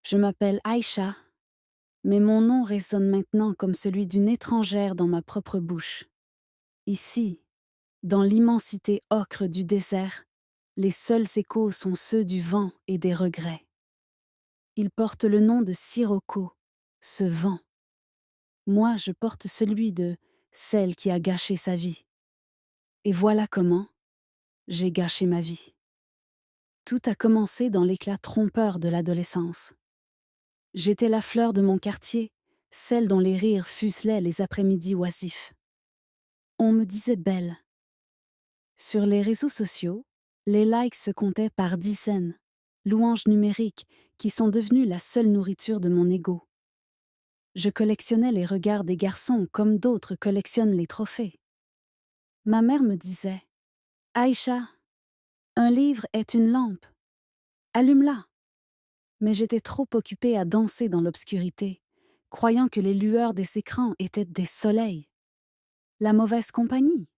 Je m'appelle Aïcha, mais mon nom résonne maintenant comme celui d'une étrangère dans ma propre bouche. Ici, dans l'immensité ocre du désert, les seuls échos sont ceux du vent et des regrets. Il porte le nom de Sirocco, ce vent. Moi, je porte celui de celle qui a gâché sa vie. Et voilà comment j'ai gâché ma vie. Tout a commencé dans l'éclat trompeur de l'adolescence. J'étais la fleur de mon quartier, celle dont les rires fusselaient les après-midi oisifs. On me disait belle. Sur les réseaux sociaux, les likes se comptaient par dizaines, louanges numériques qui sont devenues la seule nourriture de mon ego. Je collectionnais les regards des garçons comme d'autres collectionnent les trophées. Ma mère me disait: Aïcha, un livre est une lampe. Allume-la. Mais j'étais trop occupée à danser dans l'obscurité, croyant que les lueurs des écrans étaient des soleils. La mauvaise compagnie.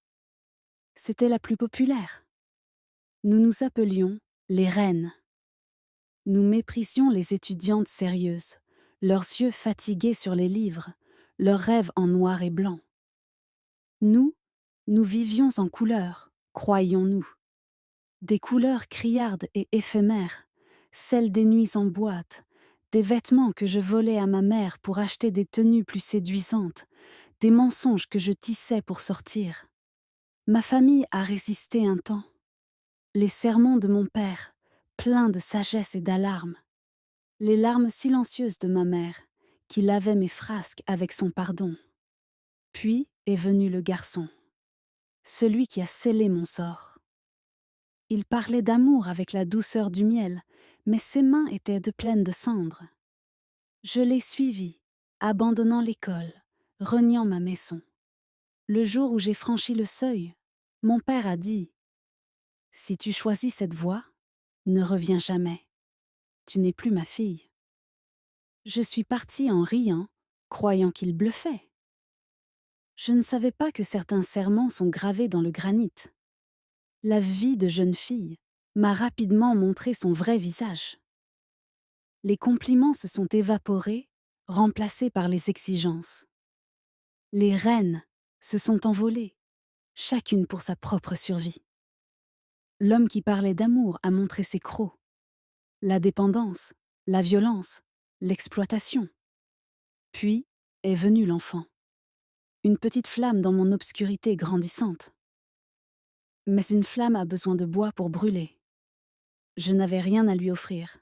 C'était la plus populaire. Nous nous appelions les reines. Nous méprisions les étudiantes sérieuses, leurs yeux fatigués sur les livres, leurs rêves en noir et blanc. Nous, nous vivions en couleurs, croyions-nous. Des couleurs criardes et éphémères, celles des nuits en boîte, des vêtements que je volais à ma mère pour acheter des tenues plus séduisantes, des mensonges que je tissais pour sortir. Ma famille a résisté un temps. Les sermons de mon père, pleins de sagesse et d'alarmes. Les larmes silencieuses de ma mère, qui lavait mes frasques avec son pardon. Puis est venu le garçon, celui qui a scellé mon sort. Il parlait d'amour avec la douceur du miel, mais ses mains étaient pleines de cendres. Je l'ai suivi, abandonnant l'école, reniant ma maison. Le jour où j'ai franchi le seuil, mon père a dit: Si tu choisis cette voie, ne reviens jamais. Tu n'es plus ma fille. Je suis partie en riant, croyant qu'il bluffait. Je ne savais pas que certains serments sont gravés dans le granit. La vie de jeune fille m'a rapidement montré son vrai visage. Les compliments se sont évaporés, remplacés par les exigences. Les reines se sont envolées, chacune pour sa propre survie. L'homme qui parlait d'amour a montré ses crocs. La dépendance, la violence, l'exploitation. Puis est venu l'enfant. Une petite flamme dans mon obscurité grandissante. Mais une flamme a besoin de bois pour brûler. Je n'avais rien à lui offrir.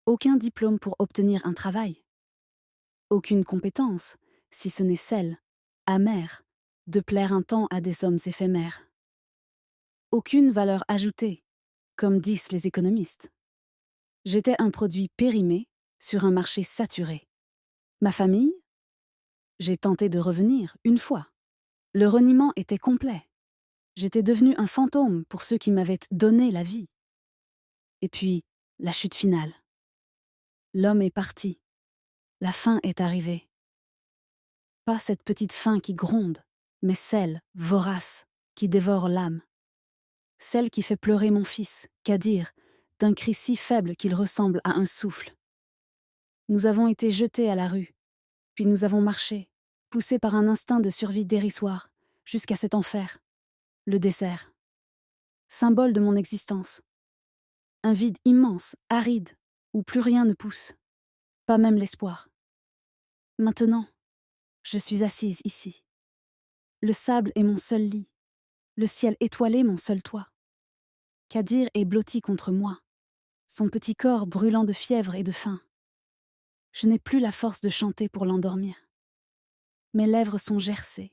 Aucun diplôme pour obtenir un travail. Aucune compétence, si ce n'est celle, amère, de plaire un temps à des hommes éphémères. Aucune valeur ajoutée, comme disent les économistes. J'étais un produit périmé sur un marché saturé. Ma famille? J'ai tenté de revenir une fois. Le reniement était complet. J'étais devenue un fantôme pour ceux qui m'avaient donné la vie. Et puis, la chute finale. L'homme est parti. La fin est arrivée. Pas cette petite faim qui gronde, mais celle, vorace, qui dévore l'âme. Celle qui fait pleurer mon fils, Kadir, d'un cri si faible qu'il ressemble à un souffle. Nous avons été jetés à la rue, puis nous avons marché, poussés par un instinct de survie dérisoire, jusqu'à cet enfer, le désert. Symbole de mon existence. Un vide immense, aride, où plus rien ne pousse, pas même l'espoir. Maintenant, je suis assise ici. Le sable est mon seul lit, le ciel étoilé mon seul toit. Kadir est blotti contre moi, son petit corps brûlant de fièvre et de faim. Je n'ai plus la force de chanter pour l'endormir. Mes lèvres sont gercées,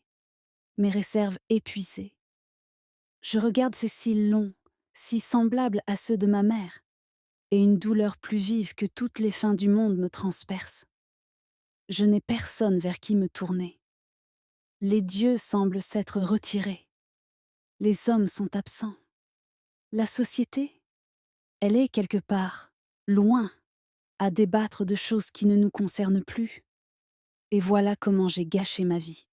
mes réserves épuisées. Je regarde ces cils longs, si semblables à ceux de ma mère, et une douleur plus vive que toutes les fins du monde me transperce. Je n'ai personne vers qui me tourner. Les dieux semblent s'être retirés. Les hommes sont absents. La société, elle est quelque part, loin, à débattre de choses qui ne nous concernent plus. Et voilà comment j'ai gâché ma vie.